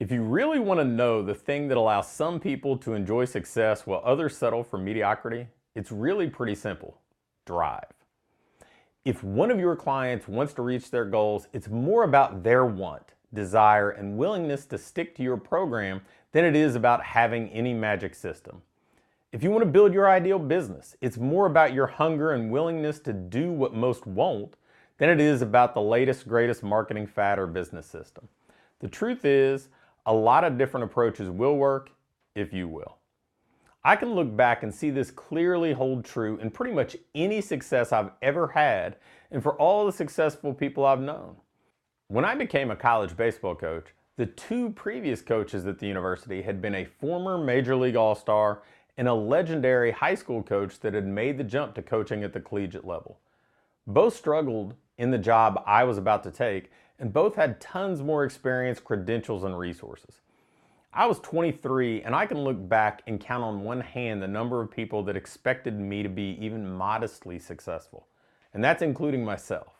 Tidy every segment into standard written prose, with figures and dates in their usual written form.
If you really want to know the thing that allows some people to enjoy success while others settle for mediocrity, it's really pretty simple: drive. If one of your clients wants to reach their goals, it's more about their want, desire, and willingness to stick to your program than it is about having any magic system. If you want to build your ideal business, it's more about your hunger and willingness to do what most won't than it is about the latest, greatest marketing fad or business system. The truth is, a lot of different approaches will work if you will. I can look back and see this clearly hold true in pretty much any success I've ever had and for all the successful people I've known. When I became a college baseball coach, the two previous coaches at the university had been a former Major League All-Star and a legendary high school coach that had made the jump to coaching at the collegiate level. Both struggled in the job I was about to take, and both had tons more experience, credentials, and resources. I was 23, and I can look back and count on one hand the number of people that expected me to be even modestly successful, and that's including myself.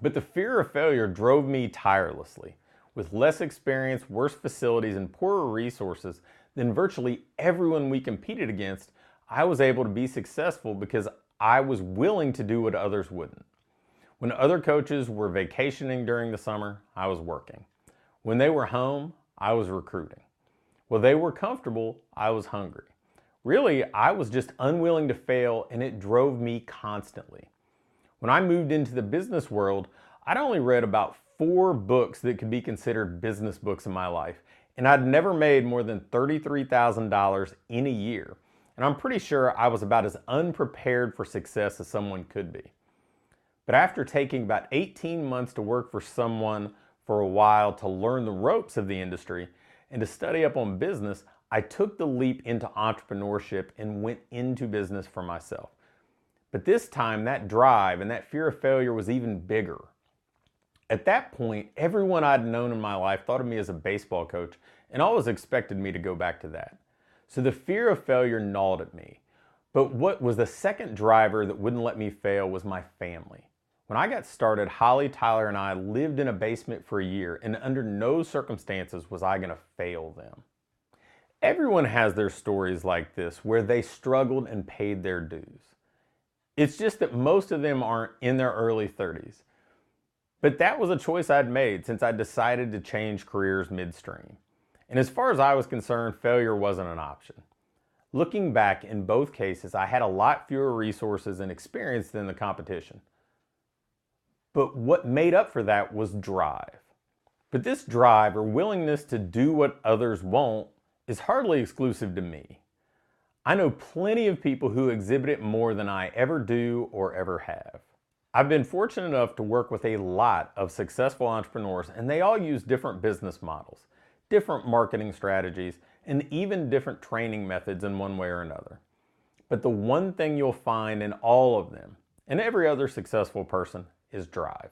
But the fear of failure drove me tirelessly. With less experience, worse facilities, and poorer resources than virtually everyone we competed against, I was able to be successful because I was willing to do what others wouldn't. When other coaches were vacationing during the summer, I was working. When they were home, I was recruiting. When they were comfortable, I was hungry. Really, I was just unwilling to fail, and it drove me constantly. When I moved into the business world, I'd only read about 4 books that could be considered business books in my life, and I'd never made more than $33,000 in a year. And I'm pretty sure I was about as unprepared for success as someone could be. But after taking about 18 months to work for someone for a while to learn the ropes of the industry and to study up on business, I took the leap into entrepreneurship and went into business for myself. But this time, that drive and that fear of failure was even bigger. At that point, everyone I'd known in my life thought of me as a baseball coach and always expected me to go back to that. So the fear of failure gnawed at me. But what was the second driver that wouldn't let me fail was my family. When I got started, Holly, Tyler, and I lived in a basement for a year, and under no circumstances was I going to fail them. Everyone has their stories like this where they struggled and paid their dues. It's just that most of them aren't in their early 30s. But that was a choice I'd made since I decided to change careers midstream. And as far as I was concerned, failure wasn't an option. Looking back, in both cases, I had a lot fewer resources and experience than the competition. But what made up for that was drive. But this drive, or willingness to do what others won't, is hardly exclusive to me. I know plenty of people who exhibit it more than I ever do or ever have. I've been fortunate enough to work with a lot of successful entrepreneurs, and they all use different business models, different marketing strategies, and even different training methods in one way or another. But the one thing you'll find in all of them, and every other successful person, is drive.